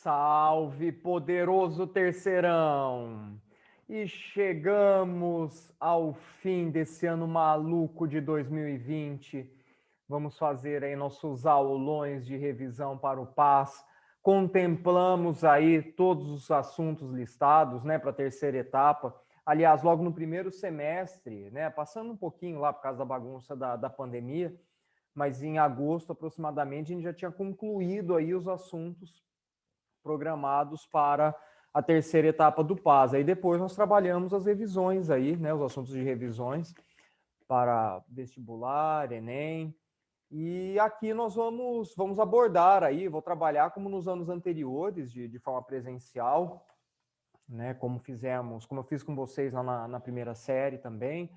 Salve, poderoso terceirão! E chegamos ao fim desse ano maluco de 2020. Vamos fazer aí nossos aulões de revisão para o PAS. Contemplamos aí todos os assuntos listados, né, para a terceira etapa. Aliás, logo no primeiro semestre, né, passando um pouquinho lá por causa da bagunça da pandemia, mas em agosto aproximadamente a gente já tinha concluído aí os assuntos programados para a terceira etapa do PAS. Aí depois nós trabalhamos as revisões aí, né, os assuntos de revisões para vestibular, Enem. E aqui nós vamos abordar aí, vou trabalhar como nos anos anteriores, de forma presencial, né, como eu fiz com vocês lá na primeira série também,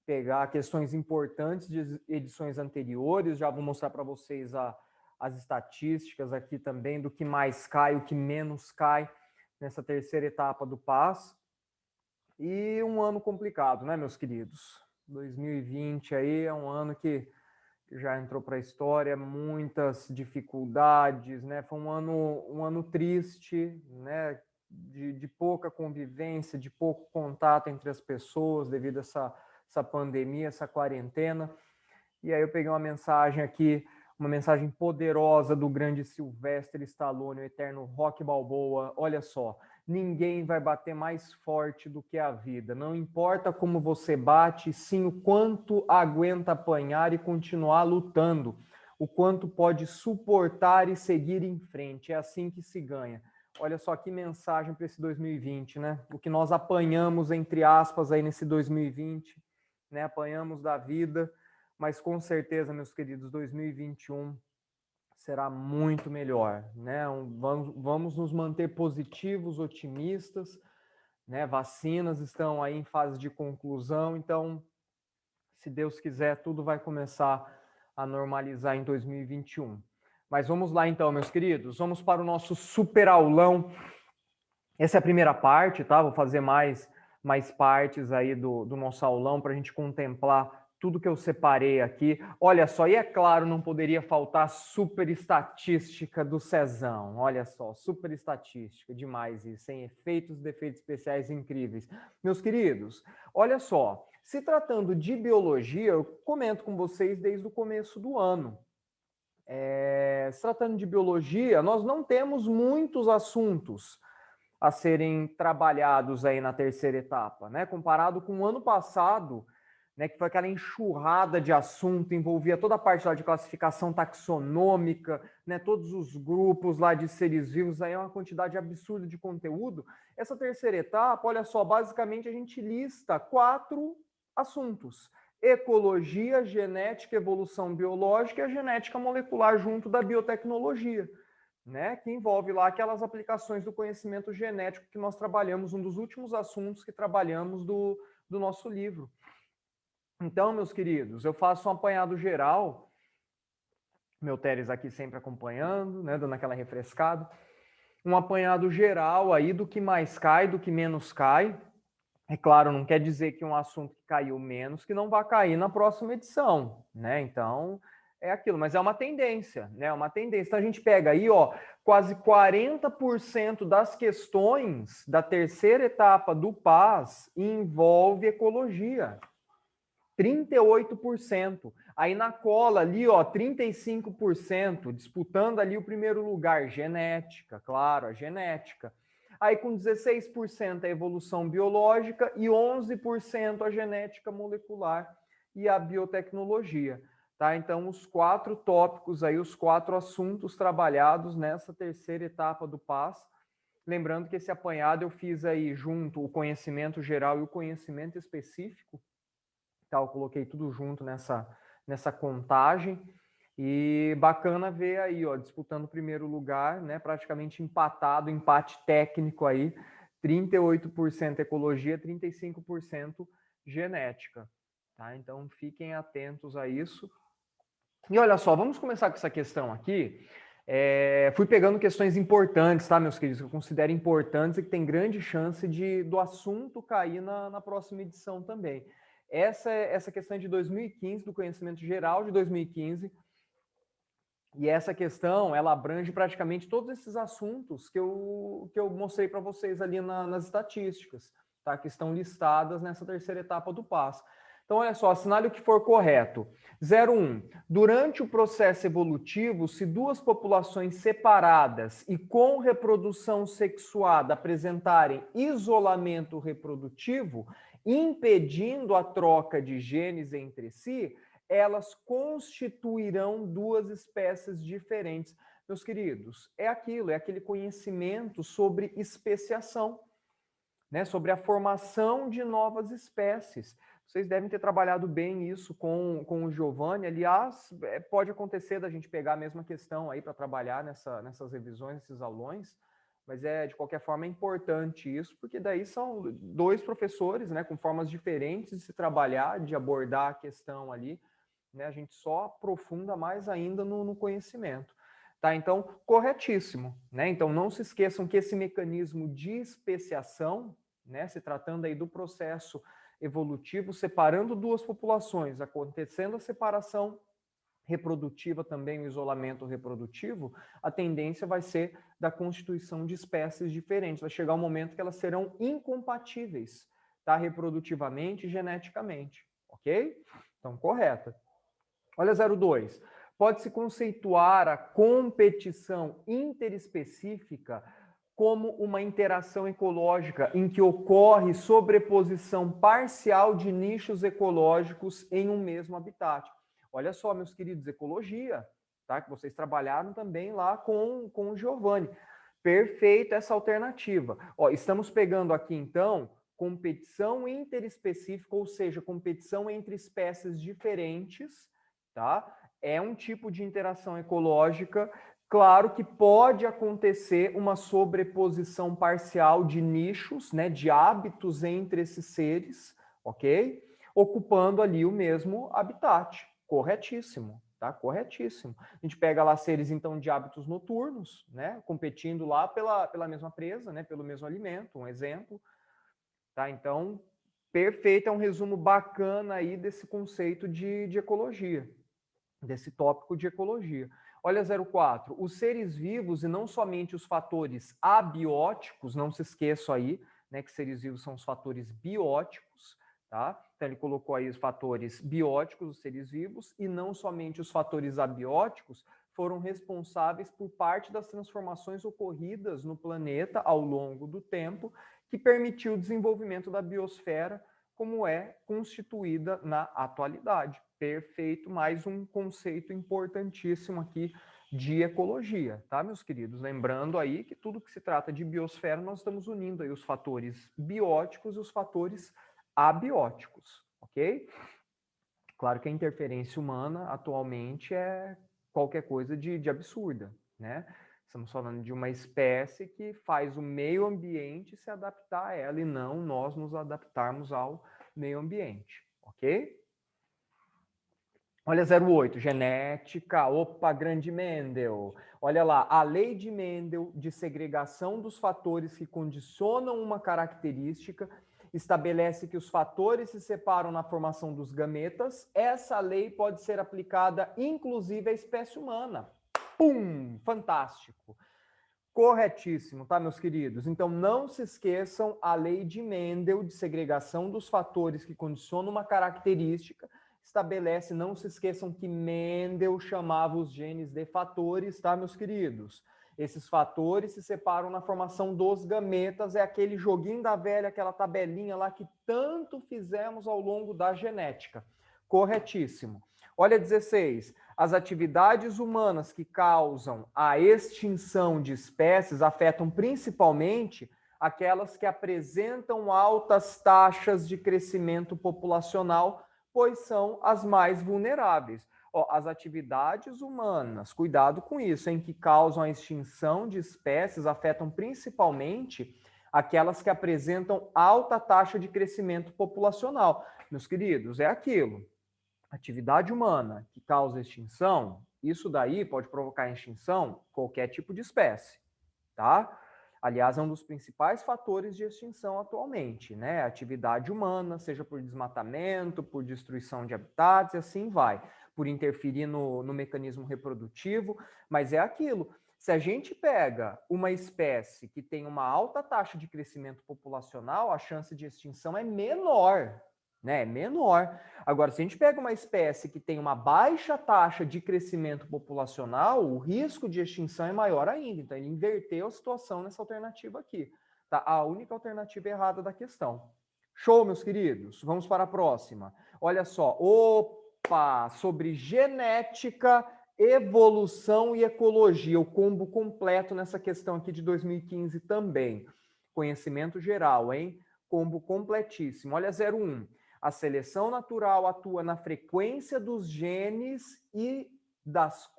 pegar questões importantes de edições anteriores, já vou mostrar para vocês as estatísticas aqui também do que mais cai, o que menos cai nessa terceira etapa do PAS. E um ano complicado, né, meus queridos? 2020 aí é um ano que já entrou para a história, muitas dificuldades, né? Foi um ano triste, né? De pouca convivência, de pouco contato entre as pessoas devido a essa pandemia, essa quarentena. E aí eu peguei uma mensagem aqui, uma mensagem poderosa do grande Sylvester Stallone, o eterno Rocky Balboa. Olha só, ninguém vai bater mais forte do que a vida. Não importa como você bate, sim o quanto aguenta apanhar e continuar lutando. O quanto pode suportar e seguir em frente. É assim que se ganha. Olha só que mensagem para esse 2020, né? O que nós apanhamos, entre aspas, aí nesse 2020, né? Apanhamos da vida, mas com certeza, meus queridos, 2021 será muito melhor, né? Vamos nos manter positivos, otimistas, né? Vacinas estão aí em fase de conclusão, então, se Deus quiser, tudo vai começar a normalizar em 2021. Mas vamos lá então, meus queridos, vamos para o nosso super aulão. Essa é a primeira parte, tá? Vou fazer mais partes aí do nosso aulão para a gente contemplar tudo que eu separei aqui. Olha só, e é claro, não poderia faltar a super estatística do Cezão. Olha só, super estatística, demais isso, sem efeitos, defeitos especiais incríveis. Meus queridos, olha só, se tratando de biologia, eu comento com vocês desde o começo do ano. Se tratando de biologia, nós não temos muitos assuntos a serem trabalhados aí na terceira etapa, né? Comparado com o ano passado, né, que foi aquela enxurrada de assunto, envolvia toda a parte lá de classificação taxonômica, né, todos os grupos lá de seres vivos, aí é uma quantidade absurda de conteúdo. Essa terceira etapa, olha só, basicamente a gente lista 4 assuntos: ecologia, genética, evolução biológica e a genética molecular junto da biotecnologia, né, que envolve lá aquelas aplicações do conhecimento genético que nós trabalhamos, um dos últimos assuntos que trabalhamos do nosso livro. Então, meus queridos, eu faço um apanhado geral, meu Teres aqui sempre acompanhando, né, dando aquela refrescada, um apanhado geral aí do que mais cai, do que menos cai. É claro, não quer dizer que um assunto que caiu menos que não vai cair na próxima edição, né? Então, é aquilo, mas é uma tendência, né? É uma tendência. Então a gente pega aí, ó, quase 40% das questões da terceira etapa do PAS envolve ecologia. 38%. Aí na cola ali, ó, 35%, disputando ali o primeiro lugar, genética, claro, a genética. Aí com 16% a evolução biológica e 11% a genética molecular e a biotecnologia. Tá? Então, os 4 tópicos aí, os 4 assuntos trabalhados nessa terceira etapa do PAS. Lembrando que esse apanhado eu fiz aí junto o conhecimento geral e o conhecimento específico. Tá, eu coloquei tudo junto nessa contagem. E bacana ver aí, ó, disputando o primeiro lugar, né, praticamente empatado, empate técnico aí, 38% ecologia, 35% genética, tá? Então fiquem atentos a isso. E olha só, vamos começar com essa questão aqui. Fui pegando questões importantes, tá, meus queridos, que eu considero importantes e que tem grande chance do assunto cair na próxima edição também. Essa questão de 2015, do conhecimento geral de 2015, E essa questão, ela abrange praticamente todos esses assuntos que eu mostrei para vocês ali nas estatísticas, tá? Que estão listadas nessa terceira etapa do PAS. Então, olha só, assinale o que for correto. 01. Durante o processo evolutivo, se duas populações separadas e com reprodução sexuada apresentarem isolamento reprodutivo, impedindo a troca de genes entre si, elas constituirão duas espécies diferentes. Meus queridos, é aquilo, é aquele conhecimento sobre especiação, né? Sobre a formação de novas espécies. Vocês devem ter trabalhado bem isso com o Giovanni. Aliás, pode acontecer da gente pegar a mesma questão aí para trabalhar nessas revisões, nesses aulões, mas de qualquer forma é importante isso, porque daí são dois professores, né, com formas diferentes de se trabalhar, de abordar a questão ali, né? A gente só aprofunda mais ainda no conhecimento. Tá? Então, corretíssimo. Né? Então, não se esqueçam que esse mecanismo de especiação, né, se tratando aí do processo evolutivo, separando duas populações, acontecendo a separação reprodutiva também, o isolamento reprodutivo, a tendência vai ser da constituição de espécies diferentes. Vai chegar um momento que elas serão incompatíveis, tá? Reprodutivamente e geneticamente. Ok? Então, correta. Olha 02. Pode-se conceituar a competição interespecífica como uma interação ecológica em que ocorre sobreposição parcial de nichos ecológicos em um mesmo habitat. Olha só, meus queridos, ecologia, tá? Que vocês trabalharam também lá com o Giovanni. Perfeito essa alternativa. Ó, estamos pegando aqui, então, competição interespecífica, ou seja, competição entre espécies diferentes, tá? É um tipo de interação ecológica. Claro que pode acontecer uma sobreposição parcial de nichos, né, de hábitos entre esses seres, ok? Ocupando ali o mesmo habitat. Corretíssimo, tá? Corretíssimo. A gente pega lá seres, então, de hábitos noturnos, né, competindo lá pela mesma presa, né, pelo mesmo alimento, um exemplo. Tá? Então, perfeito, é um resumo bacana aí desse conceito de ecologia, desse tópico de ecologia. Olha 04, os seres vivos e não somente os fatores abióticos, não se esqueçam aí, né, que seres vivos são os fatores bióticos, tá? Então ele colocou aí os fatores bióticos, os seres vivos, e não somente os fatores abióticos foram responsáveis por parte das transformações ocorridas no planeta ao longo do tempo, que permitiu o desenvolvimento da biosfera como é constituída na atualidade. Perfeito, mais um conceito importantíssimo aqui de ecologia, tá, meus queridos? Lembrando aí que tudo que se trata de biosfera, nós estamos unindo aí os fatores bióticos e os fatores abióticos, ok? Claro que a interferência humana atualmente é qualquer coisa de absurda, né? Estamos falando de uma espécie que faz o meio ambiente se adaptar a ela e não nós nos adaptarmos ao meio ambiente, ok? Olha 08, genética, opa, grande Mendel. Olha lá, a lei de Mendel de segregação dos fatores que condicionam uma característica estabelece que os fatores se separam na formação dos gametas. Essa lei pode ser aplicada inclusive à espécie humana. Pum, fantástico. Corretíssimo, tá, meus queridos? Então, não se esqueçam a lei de Mendel de segregação dos fatores que condicionam uma característica, estabelece, não se esqueçam que Mendel chamava os genes de fatores, tá, meus queridos? Esses fatores se separam na formação dos gametas, é aquele joguinho da velha, aquela tabelinha lá que tanto fizemos ao longo da genética. Corretíssimo. Olha 16. As atividades humanas que causam a extinção de espécies afetam principalmente aquelas que apresentam altas taxas de crescimento populacional, pois são as mais vulneráveis. Ó, as atividades humanas, cuidado com isso, em que causam a extinção de espécies afetam principalmente aquelas que apresentam alta taxa de crescimento populacional. Meus queridos, é aquilo. Atividade humana que causa extinção, isso daí pode provocar extinção qualquer tipo de espécie, tá? Aliás, é um dos principais fatores de extinção atualmente, né? Atividade humana, seja por desmatamento, por destruição de habitats e assim vai. por interferir no mecanismo reprodutivo, mas é aquilo. Se a gente pega uma espécie que tem uma alta taxa de crescimento populacional, a chance de extinção é menor, né? É menor. Agora, se a gente pega uma espécie que tem uma baixa taxa de crescimento populacional, o risco de extinção é maior ainda. Então, ele inverteu a situação nessa alternativa aqui. Tá? A única alternativa errada da questão. Show, meus queridos? Vamos para a próxima. Olha só. Opa! Sobre genética, evolução e ecologia. O combo completo nessa questão aqui de 2015 também. Conhecimento geral, hein? Combo completíssimo. Olha, 01. A seleção natural atua na frequência dos genes e das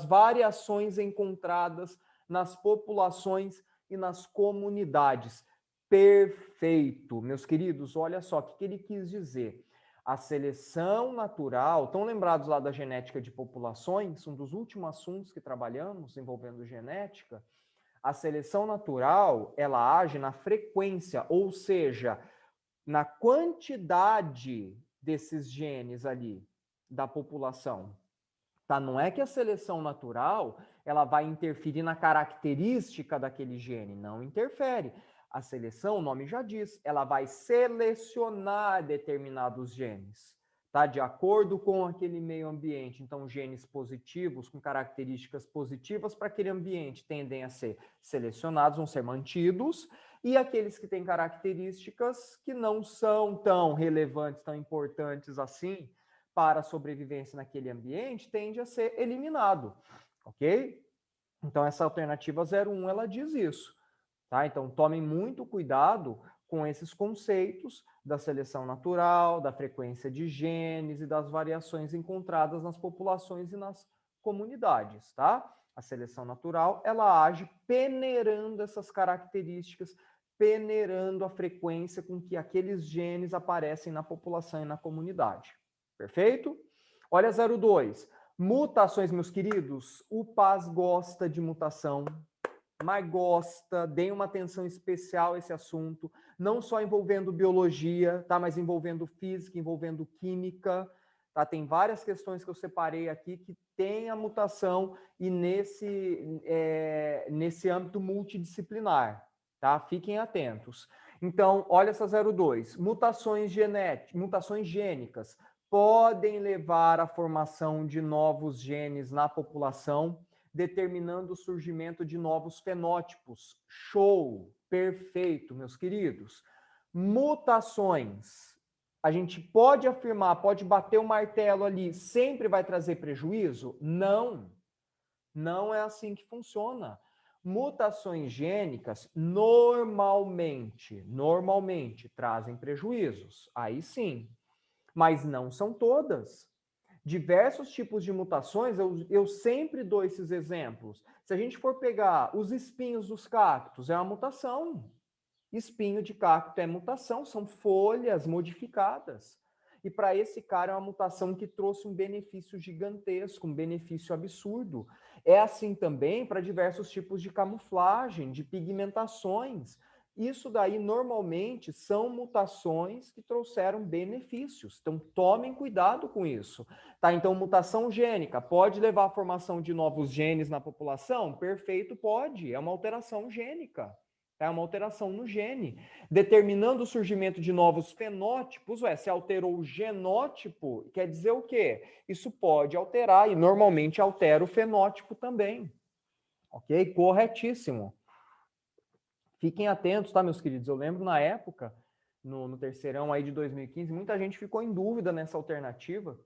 variações encontradas nas populações e nas comunidades. Perfeito, meus queridos. Olha só, o que ele quis dizer? A seleção natural, estão lembrados lá da genética de populações? Um dos últimos assuntos que trabalhamos envolvendo genética. A seleção natural, ela age na frequência, ou seja, na quantidade desses genes ali da população. Tá? Não é que a seleção natural ela vai interferir na característica daquele gene, não interfere. A seleção, o nome já diz, ela vai selecionar determinados genes, tá? De acordo com aquele meio ambiente. Então, genes positivos com características positivas para aquele ambiente tendem a ser selecionados, vão ser mantidos, e aqueles que têm características que não são tão relevantes, tão importantes assim para a sobrevivência naquele ambiente, tende a ser eliminado, ok? Então, essa alternativa 01, ela diz isso. Tá? Então, tomem muito cuidado com esses conceitos da seleção natural, da frequência de genes e das variações encontradas nas populações e nas comunidades. Tá? A seleção natural, ela age peneirando essas características, peneirando a frequência com que aqueles genes aparecem na população e na comunidade. Perfeito? Olha 02. Mutações, meus queridos. O PAS gosta de mutação, mas gosta, deem uma atenção especial a esse assunto, não só envolvendo biologia, tá? Mas envolvendo física, envolvendo química, tá? Tem várias questões que eu separei aqui que tem a mutação e nesse âmbito multidisciplinar, tá? Fiquem atentos. Então, olha essa 02. Mutações gênicas podem levar à formação de novos genes na população, determinando o surgimento de novos fenótipos. Show! Perfeito, meus queridos. Mutações. A gente pode afirmar, pode bater o martelo ali, sempre vai trazer prejuízo? Não. Não é assim que funciona. Mutações gênicas normalmente trazem prejuízos. Aí sim. Mas não são todas. Diversos tipos de mutações, eu sempre dou esses exemplos. Se a gente for pegar os espinhos dos cactos, é uma mutação. Espinho de cacto é mutação, são folhas modificadas. E para esse cara é uma mutação que trouxe um benefício gigantesco, um benefício absurdo. É assim também para diversos tipos de camuflagem, de pigmentações. Isso daí, normalmente, são mutações que trouxeram benefícios. Então, tomem cuidado com isso. Tá? Então, mutação gênica pode levar à formação de novos genes na população? Perfeito, pode. É uma alteração gênica. É uma alteração no gene. Determinando o surgimento de novos fenótipos, se alterou o genótipo, quer dizer o quê? Isso pode alterar, e normalmente altera o fenótipo também. Ok? Corretíssimo. Fiquem atentos, tá, meus queridos? Eu lembro na época, no terceirão aí de 2015, muita gente ficou em dúvida nessa alternativa.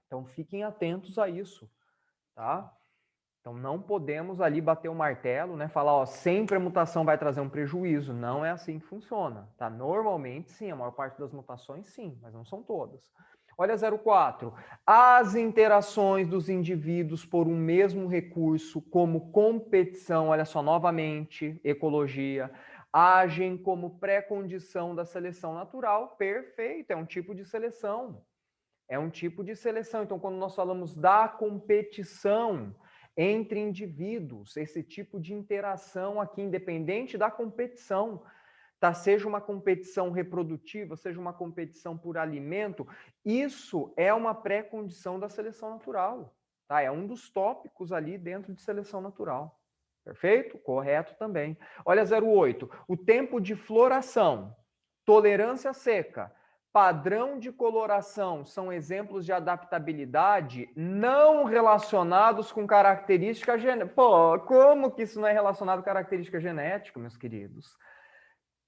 Então, fiquem atentos a isso, tá? Então, não podemos ali bater o martelo, né? Falar, ó, sempre a mutação vai trazer um prejuízo. Não é assim que funciona, tá? Normalmente, sim, a maior parte das mutações, sim, mas não são todas. Olha 04. As interações dos indivíduos por um mesmo recurso, como competição, olha só, novamente, ecologia, agem como pré-condição da seleção natural. Perfeito, é um tipo de seleção. É um tipo de seleção. Então, quando nós falamos da competição entre indivíduos, esse tipo de interação aqui, independente da competição, tá? Seja uma competição reprodutiva, seja uma competição por alimento, isso é uma pré-condição da seleção natural, tá? É um dos tópicos ali dentro de seleção natural. Perfeito? Correto também. Olha 08. O tempo de floração, tolerância seca, padrão de coloração são exemplos de adaptabilidade não relacionados com característica genética. Pô, como que isso não é relacionado com característica genética, meus queridos?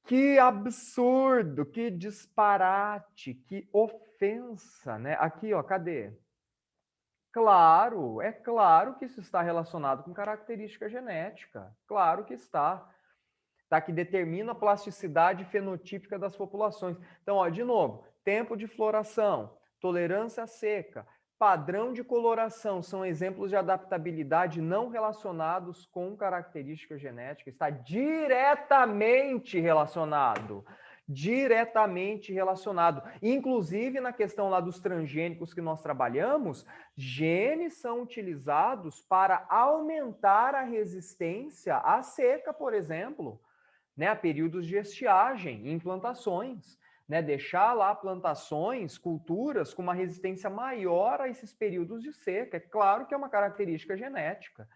Que absurdo, que disparate, que ofensa, né? Aqui, ó, cadê? Claro, é claro que isso está relacionado com característica genética. Claro que está. Tá? Que determina a plasticidade fenotípica das populações. Então, ó, de novo, tempo de floração, tolerância à seca, padrão de coloração são exemplos de adaptabilidade não relacionados com característica genética. Está diretamente relacionado. Diretamente relacionado. Inclusive, na questão lá dos transgênicos que nós trabalhamos, genes são utilizados para aumentar a resistência à seca, por exemplo, né, a períodos de estiagem em plantações, né, deixar lá plantações, culturas com uma resistência maior a esses períodos de seca. É claro que é uma característica genética,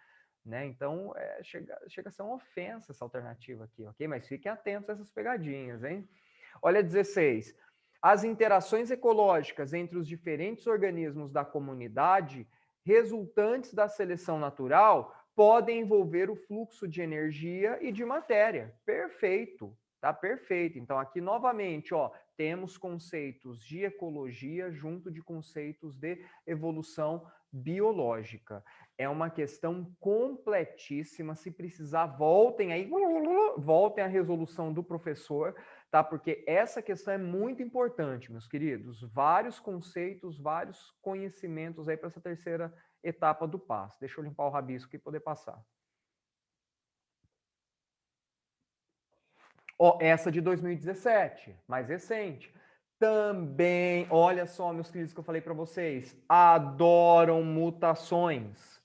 né? Então, chega a ser uma ofensa essa alternativa aqui, ok? Mas fiquem atentos a essas pegadinhas, hein? Olha 16. As interações ecológicas entre os diferentes organismos da comunidade resultantes da seleção natural podem envolver o fluxo de energia e de matéria. Perfeito, tá perfeito. Então, aqui novamente, ó, temos conceitos de ecologia junto de conceitos de evolução biológica. É uma questão completíssima. Se precisar, voltem aí, voltem à resolução do professor, tá? Porque essa questão é muito importante, meus queridos. Vários conceitos, vários conhecimentos aí para essa terceira etapa do passo. Deixa eu limpar o rabisco e poder passar. Ó, essa de 2017, mais recente. Também, olha só, meus queridos, que eu falei para vocês, adoram mutações.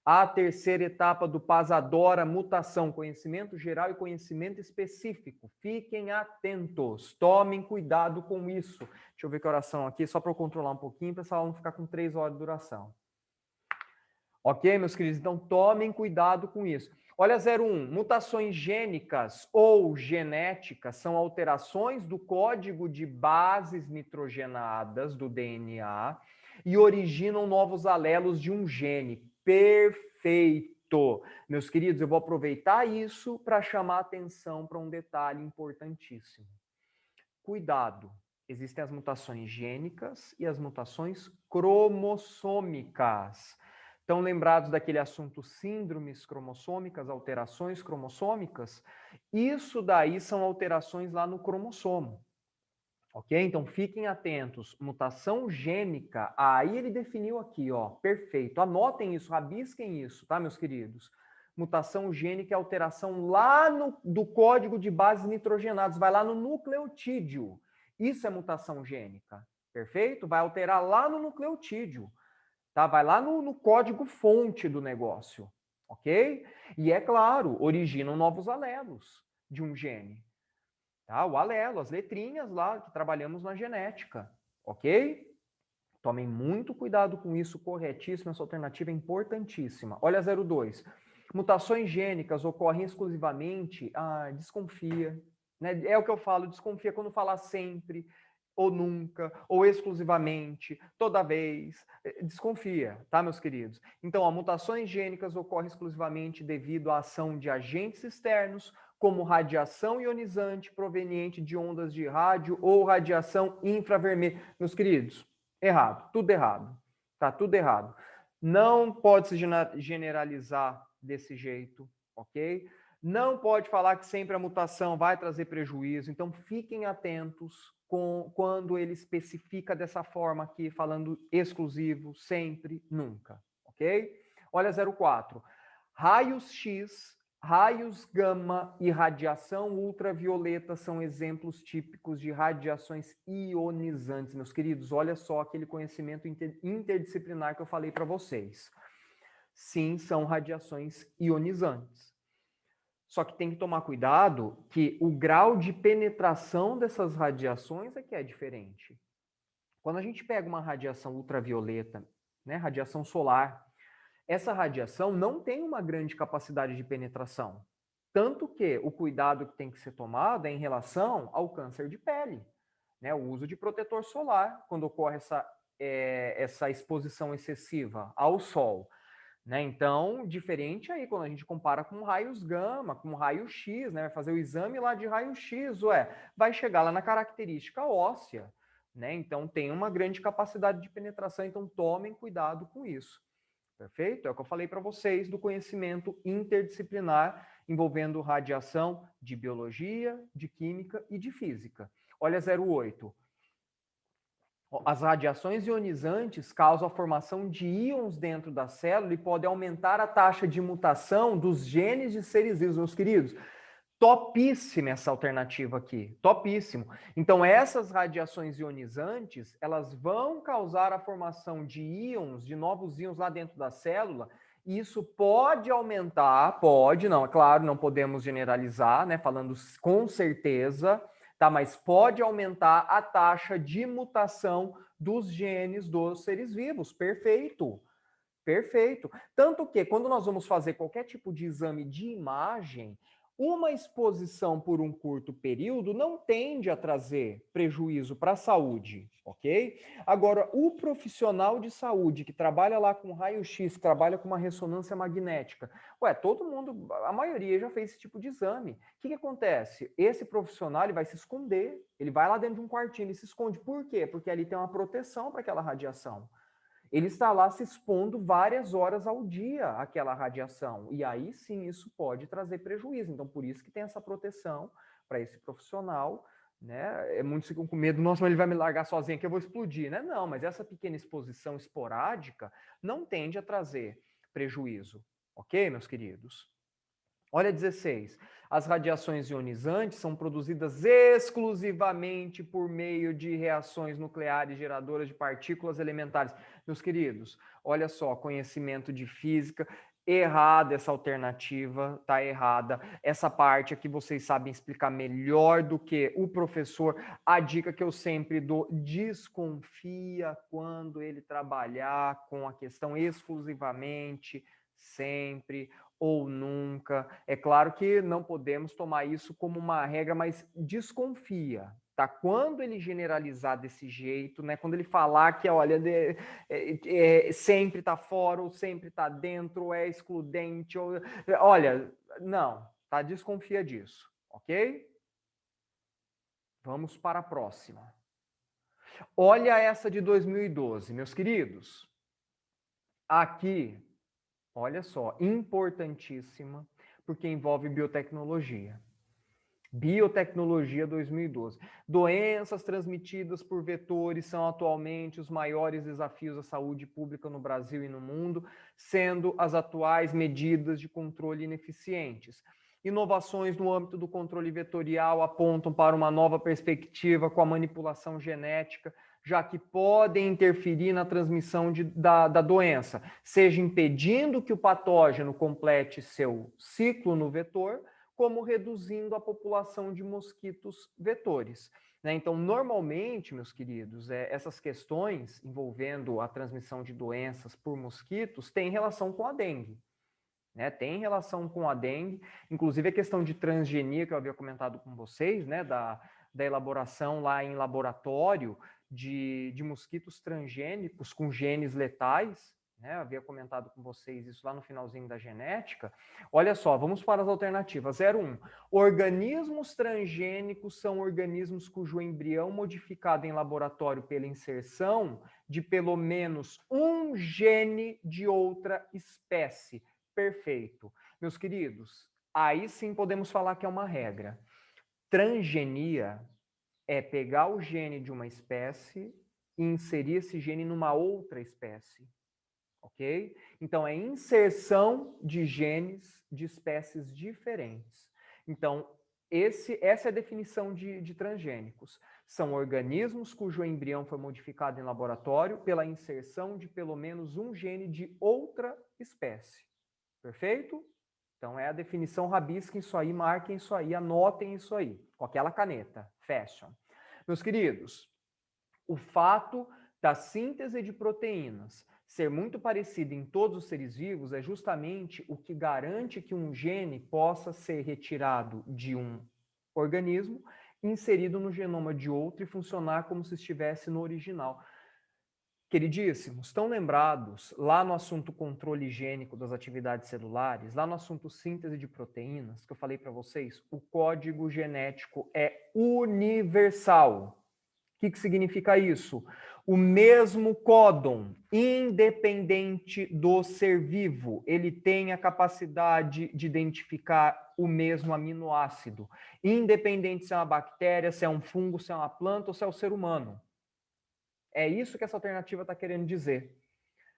A terceira etapa do PAS adora mutação, conhecimento geral e conhecimento específico. Fiquem atentos, tomem cuidado com isso. Deixa eu ver que oração aqui, só para eu controlar um pouquinho, para essa aula não ficar com 3 horas de duração. Ok, meus queridos? Então, tomem cuidado com isso. Olha 01, mutações gênicas ou genéticas são alterações do código de bases nitrogenadas do DNA e originam novos alelos de um gene. Perfeito! Meus queridos, eu vou aproveitar isso para chamar atenção para um detalhe importantíssimo. Cuidado! Existem as mutações gênicas e as mutações cromossômicas. Estão lembrados daquele assunto síndromes cromossômicas, alterações cromossômicas? Isso daí são alterações lá no cromossomo. Ok? Então fiquem atentos. Mutação gênica, aí ele definiu aqui, ó, perfeito. Anotem isso, rabisquem isso, tá, meus queridos? Mutação gênica é alteração lá do código de bases nitrogenadas, vai lá no nucleotídeo. Isso é mutação gênica, perfeito? Vai alterar lá no nucleotídeo. Tá? Vai lá no código-fonte do negócio, ok? E é claro, originam novos alelos de um gene. Tá? O alelo, as letrinhas lá que trabalhamos na genética, ok? Tomem muito cuidado com isso, corretíssimo, essa alternativa é importantíssima. Olha 02. Mutações gênicas ocorrem exclusivamente, desconfia, né? É o que eu falo, desconfia quando falar sempre, ou nunca, ou exclusivamente, toda vez, desconfia, tá, meus queridos? Então, mutações gênicas ocorrem exclusivamente devido à ação de agentes externos, como radiação ionizante proveniente de ondas de rádio ou radiação infravermelha. Meus queridos, errado, tudo errado, tá tudo errado. Não pode se generalizar desse jeito, ok? Não pode falar que sempre a mutação vai trazer prejuízo, então fiquem atentos quando ele especifica dessa forma aqui, falando exclusivo, sempre, nunca, ok? Olha 04. Raios X, raios gama e radiação ultravioleta são exemplos típicos de radiações ionizantes, meus queridos. Olha só aquele conhecimento interdisciplinar que eu falei para vocês. Sim, são radiações ionizantes. Só que tem que tomar cuidado que o grau de penetração dessas radiações é que é diferente. Quando a gente pega uma radiação ultravioleta, né, radiação solar, essa radiação não tem uma grande capacidade de penetração. Tanto que o cuidado que tem que ser tomado é em relação ao câncer de pele, né? O uso de protetor solar, quando ocorre essa exposição excessiva ao sol. Né? Então, diferente aí quando a gente compara com raios gama, com raio-x, né? Vai fazer o exame lá de raio-x, vai chegar lá na característica óssea, né? Então tem uma grande capacidade de penetração, então tomem cuidado com isso. Perfeito? É o que eu falei para vocês do conhecimento interdisciplinar envolvendo radiação de biologia, de química e de física. Olha 08. As radiações ionizantes causam a formação de íons dentro da célula e podem aumentar a taxa de mutação dos genes de seres vivos, meus queridos. Topíssima essa alternativa aqui, topíssimo. Então, essas radiações ionizantes, elas vão causar a formação de íons, de novos íons lá dentro da célula, e isso pode aumentar, pode, não, é claro, não podemos generalizar, né, falando com certeza, tá, mas pode aumentar a taxa de mutação dos genes dos seres vivos, perfeito. Perfeito. Tanto que, quando nós vamos fazer qualquer tipo de exame de imagem, uma exposição por um curto período não tende a trazer prejuízo para a saúde, ok? Agora, o profissional de saúde que trabalha lá com raio-x, que trabalha com uma ressonância magnética, todo mundo, a maioria já fez esse tipo de exame. O que acontece? Esse profissional ele vai se esconder, ele vai lá dentro de um quartinho, ele se esconde. Por quê? Porque ali tem uma proteção para aquela radiação. Ele está lá se expondo várias horas ao dia àquela radiação. E aí sim isso pode trazer prejuízo. Então, por isso que tem essa proteção para esse profissional. Né? Muitos ficam com medo, nossa, mas ele vai me largar sozinho que eu vou explodir. Né? Não, mas essa pequena exposição esporádica não tende a trazer prejuízo. Ok, meus queridos? Olha 16. As radiações ionizantes são produzidas exclusivamente por meio de reações nucleares geradoras de partículas elementares. Meus queridos, olha só, conhecimento de física, errada essa alternativa, tá errada. Essa parte aqui vocês sabem explicar melhor do que o professor. A dica que eu sempre dou, desconfia quando ele trabalhar com a questão exclusivamente, sempre ou nunca. É claro que não podemos tomar isso como uma regra, mas desconfia, tá? Quando ele generalizar desse jeito, né? Quando ele falar que, olha, sempre tá fora, ou sempre tá dentro, ou é excludente, ou... Olha, não, tá? Desconfia disso, ok? Vamos para a próxima. Olha essa de 2012, meus queridos. Aqui, olha só, importantíssima, porque envolve biotecnologia. Biotecnologia 2012. Doenças transmitidas por vetores são atualmente os maiores desafios à saúde pública no Brasil e no mundo, sendo as atuais medidas de controle ineficientes. Inovações no âmbito do controle vetorial apontam para uma nova perspectiva com a manipulação genética, já que podem interferir na transmissão da doença, seja impedindo que o patógeno complete seu ciclo no vetor, como reduzindo a população de mosquitos vetores. Né? Então, normalmente, meus queridos, essas questões envolvendo a transmissão de doenças por mosquitos têm relação com a dengue. Né? Tem relação com a dengue, inclusive a questão de transgenia que eu havia comentado com vocês, né? da elaboração lá em laboratório de mosquitos transgênicos com genes letais, né? Eu havia comentado com vocês isso lá no finalzinho da genética. Olha só, vamos para as alternativas. 01. Organismos transgênicos são organismos cujo embrião modificado em laboratório pela inserção de pelo menos um gene de outra espécie. Perfeito. Meus queridos, aí sim podemos falar que é uma regra. Transgenia é pegar o gene de uma espécie e inserir esse gene numa outra espécie. Ok? Então, é inserção de genes de espécies diferentes. Então, essa é a definição de transgênicos. São organismos cujo embrião foi modificado em laboratório pela inserção de pelo menos um gene de outra espécie. Perfeito? Então, é a definição, rabisquem isso aí, marquem isso aí, anotem isso aí, com aquela caneta, fashion. Meus queridos, o fato da síntese de proteínas ser muito parecida em todos os seres vivos é justamente o que garante que um gene possa ser retirado de um organismo, inserido no genoma de outro e funcionar como se estivesse no original. Queridíssimos, estão lembrados lá no assunto controle higiênico das atividades celulares, lá no assunto síntese de proteínas, que eu falei para vocês? O código genético é universal. O que significa isso? O mesmo códon, independente do ser vivo, ele tem a capacidade de identificar o mesmo aminoácido, independente se é uma bactéria, se é um fungo, se é uma planta ou se é o ser humano. É isso que essa alternativa está querendo dizer.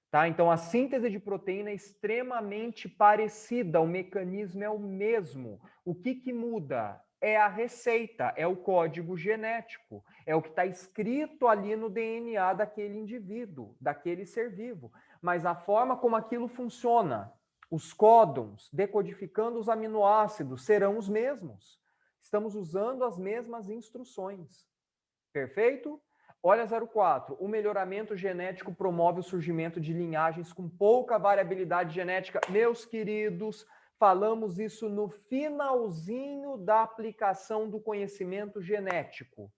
Tá? Então, a síntese de proteína é extremamente parecida, o mecanismo é o mesmo. O que muda? É a receita, é o código genético, é o que está escrito ali no DNA daquele indivíduo, daquele ser vivo. Mas a forma como aquilo funciona, os códons, decodificando os aminoácidos, serão os mesmos. Estamos usando as mesmas instruções. Perfeito? Olha 04. O melhoramento genético promove o surgimento de linhagens com pouca variabilidade genética. Meus queridos, falamos isso no finalzinho da aplicação do conhecimento genético.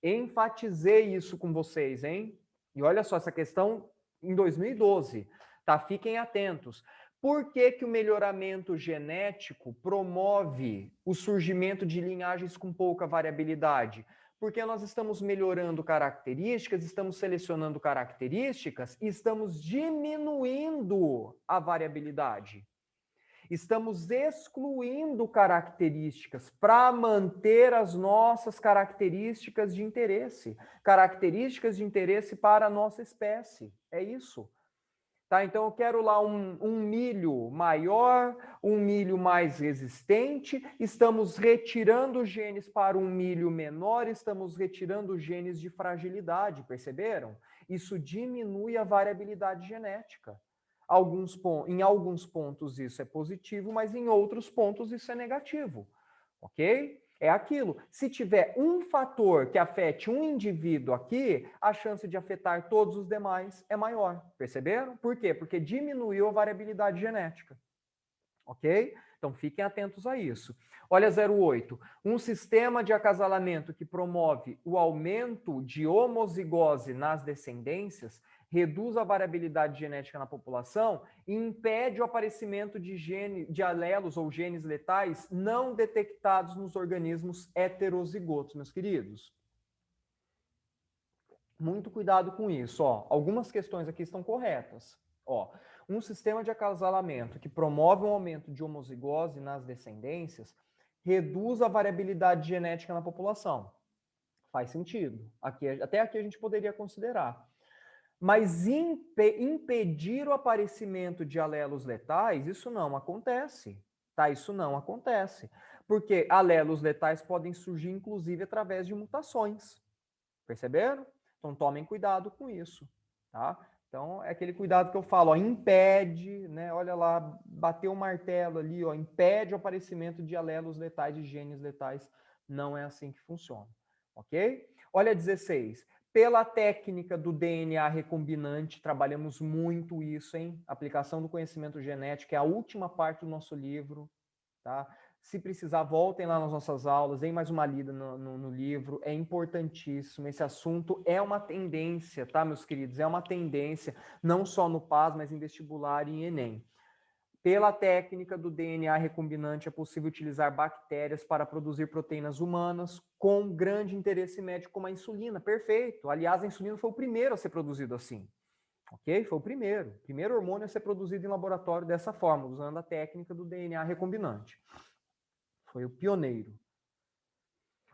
Enfatizei isso com vocês, hein? E olha só, essa questão em 2012, tá? Fiquem atentos. Por que o melhoramento genético promove o surgimento de linhagens com pouca variabilidade? Porque nós estamos melhorando características, estamos selecionando características e estamos diminuindo a variabilidade. Estamos excluindo características para manter as nossas características de interesse para a nossa espécie. É isso. Tá? Então, eu quero lá um milho maior, um milho mais resistente, estamos retirando genes para um milho menor, estamos retirando genes de fragilidade, perceberam? Isso diminui a variabilidade genética. Em alguns pontos isso é positivo, mas em outros pontos isso é negativo, ok? É aquilo. Se tiver um fator que afete um indivíduo aqui, a chance de afetar todos os demais é maior. Perceberam? Por quê? Porque diminuiu a variabilidade genética. Ok? Então fiquem atentos a isso. Olha 08. Um sistema de acasalamento que promove o aumento de homozigose nas descendências reduz a variabilidade genética na população e impede o aparecimento de alelos ou genes letais não detectados nos organismos heterozigotos, meus queridos. Muito cuidado com isso. Ó, algumas questões aqui estão corretas. Ó, um sistema de acasalamento que promove um aumento de homozigose nas descendências reduz a variabilidade genética na população. Faz sentido. Até aqui a gente poderia considerar. Mas impedir o aparecimento de alelos letais, isso não acontece. Tá? Isso não acontece. Porque alelos letais podem surgir, inclusive, através de mutações. Perceberam? Então, tomem cuidado com isso. Tá? Então, é aquele cuidado que eu falo, ó, impede, né? Olha lá, bateu o martelo ali, ó, impede o aparecimento de alelos letais, de genes letais. Não é assim que funciona. Ok? Olha 16. Pela técnica do DNA recombinante, trabalhamos muito isso, hein? Aplicação do conhecimento genético é a última parte do nosso livro, tá? Se precisar, voltem lá nas nossas aulas, deem mais uma lida no livro, é importantíssimo. Esse assunto é uma tendência, tá, meus queridos? É uma tendência, não só no PAS, mas em vestibular e em Enem. Pela técnica do DNA recombinante, é possível utilizar bactérias para produzir proteínas humanas com grande interesse médico, como a insulina. Perfeito. Aliás, a insulina foi o primeiro a ser produzido assim. Ok? Foi o primeiro hormônio a ser produzido em laboratório dessa forma, usando a técnica do DNA recombinante. Foi o pioneiro.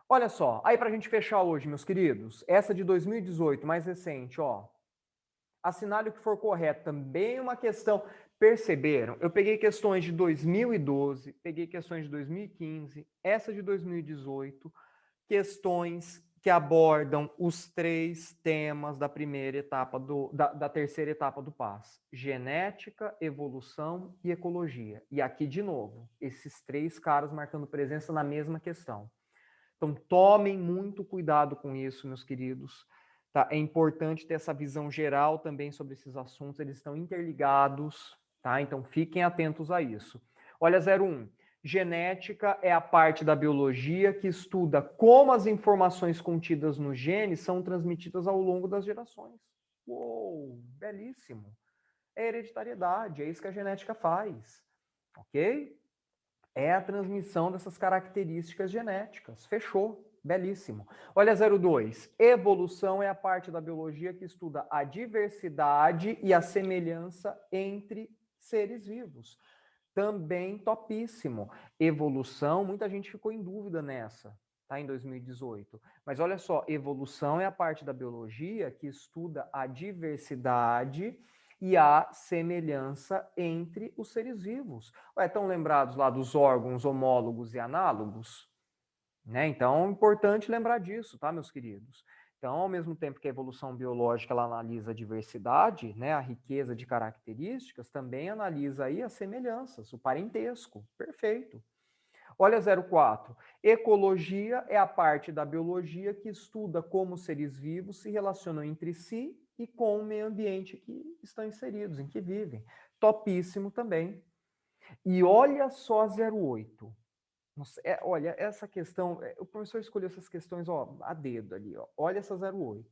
Olha só, aí para a gente fechar hoje, meus queridos, essa de 2018, mais recente, ó. Assinale o que for correto. Também uma questão. Perceberam? Eu peguei questões de 2012, peguei questões de 2015, essa de 2018, questões que abordam os 3 temas da primeira etapa da terceira etapa do PAS: genética, evolução e ecologia. E aqui, de novo, esses 3 caras marcando presença na mesma questão. Então, tomem muito cuidado com isso, meus queridos. Tá? É importante ter essa visão geral também sobre esses assuntos, eles estão interligados, tá? Então, fiquem atentos a isso. Olha, 01. Genética é a parte da biologia que estuda como as informações contidas nos genes são transmitidas ao longo das gerações. Uou, belíssimo. É hereditariedade, é isso que a genética faz, ok? É a transmissão dessas características genéticas. Fechou. Belíssimo. Olha, 02. Evolução é a parte da biologia que estuda a diversidade e a semelhança entre seres vivos. Também topíssimo. Evolução, muita gente ficou em dúvida nessa, tá? Em 2018. Mas olha só, evolução é a parte da biologia que estuda a diversidade e a semelhança entre os seres vivos. Ué, estão lembrados lá dos órgãos homólogos e análogos? Né? Então, é importante lembrar disso, tá, meus queridos? Então, ao mesmo tempo que a evolução biológica ela analisa a diversidade, né, a riqueza de características, também analisa aí as semelhanças, o parentesco. Perfeito. Olha, 04. Ecologia é a parte da biologia que estuda como os seres vivos se relacionam entre si e com o meio ambiente que estão inseridos, em que vivem. Topíssimo também. E olha só, 08. Nossa, olha, essa questão, o professor escolheu essas questões, ó, a dedo ali, ó. Olha essa 08.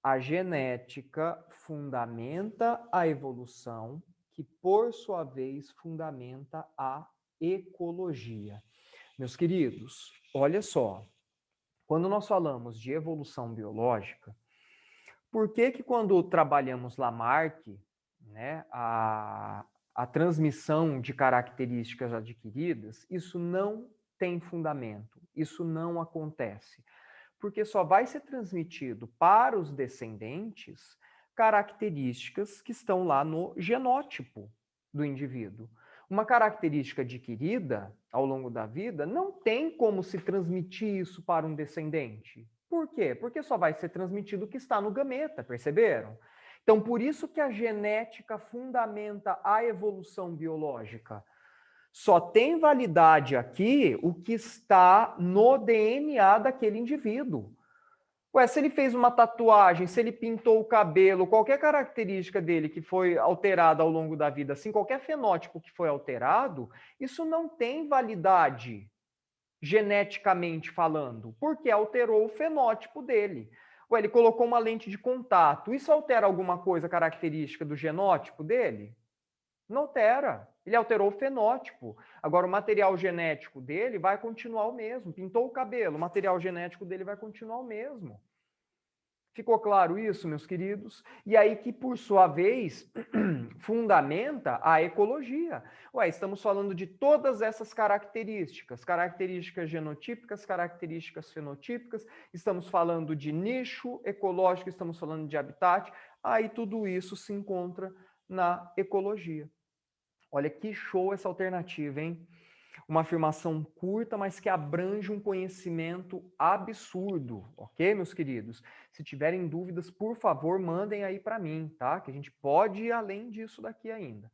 A genética fundamenta a evolução, que por sua vez fundamenta a ecologia. Meus queridos, olha só, quando nós falamos de evolução biológica, por que que quando trabalhamos Lamarck, né, a transmissão de características adquiridas, isso não tem fundamento, isso não acontece? Porque só vai ser transmitido para os descendentes características que estão lá no genótipo do indivíduo. Uma característica adquirida ao longo da vida não tem como se transmitir isso para um descendente. Por quê? Porque só vai ser transmitido o que está no gameta, perceberam? Então, por isso que a genética fundamenta a evolução biológica. Só tem validade aqui o que está no DNA daquele indivíduo. Ué, se ele fez uma tatuagem, se ele pintou o cabelo, qualquer característica dele que foi alterada ao longo da vida, assim, qualquer fenótipo que foi alterado, isso não tem validade geneticamente falando, porque alterou o fenótipo dele. Ué, ele colocou uma lente de contato, isso altera alguma coisa característica do genótipo dele? Não altera. Ele alterou o fenótipo. Agora, o material genético dele vai continuar o mesmo. Pintou o cabelo, o material genético dele vai continuar o mesmo. Ficou claro isso, meus queridos? E aí que, por sua vez, fundamenta a ecologia. Ué, estamos falando de todas essas características, características genotípicas, características fenotípicas, estamos falando de nicho ecológico, estamos falando de habitat, aí tudo isso se encontra na ecologia. Olha que show essa alternativa, hein? Uma afirmação curta, mas que abrange um conhecimento absurdo, ok, meus queridos? Se tiverem dúvidas, por favor, mandem aí para mim, tá? Que a gente pode ir além disso daqui ainda.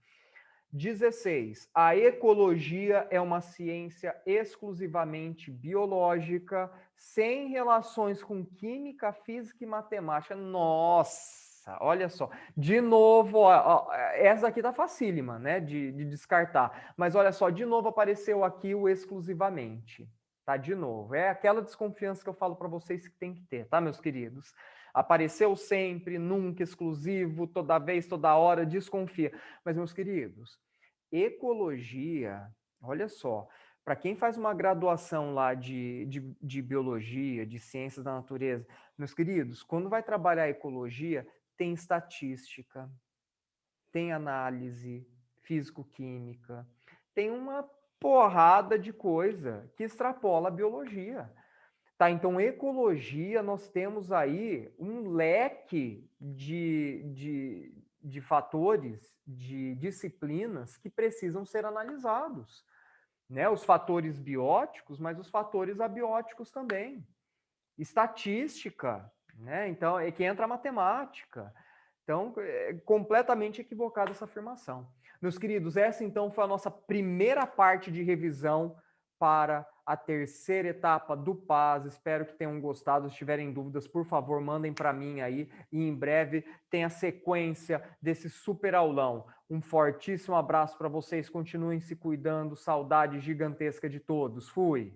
16. A ecologia é uma ciência exclusivamente biológica, sem relações com química, física e matemática. Nossa, olha só. De novo, ó, essa aqui tá facílima, né, de descartar. Mas olha só, de novo apareceu aqui o exclusivamente. Tá, de novo. É aquela desconfiança que eu falo para vocês que tem que ter, tá, meus queridos? Apareceu sempre, nunca, exclusivo, toda vez, toda hora, desconfia. Mas, meus queridos, ecologia, olha só, para quem faz uma graduação lá de biologia, de ciências da natureza, meus queridos, quando vai trabalhar ecologia, tem estatística, tem análise físico-química, tem uma porrada de coisa que extrapola a biologia. Tá, então, ecologia, nós temos aí um leque de fatores, de disciplinas que precisam ser analisados. Né? Os fatores bióticos, mas os fatores abióticos também. estatística, né? Então, é que entra a matemática. Então, é completamente equivocada essa afirmação. Meus queridos, essa então foi a nossa primeira parte de revisão para a terceira etapa do PAS. Espero que tenham gostado. Se tiverem dúvidas, por favor, mandem para mim aí. E em breve tem a sequência desse super aulão. Um fortíssimo abraço para vocês. Continuem se cuidando. Saudade gigantesca de todos. Fui!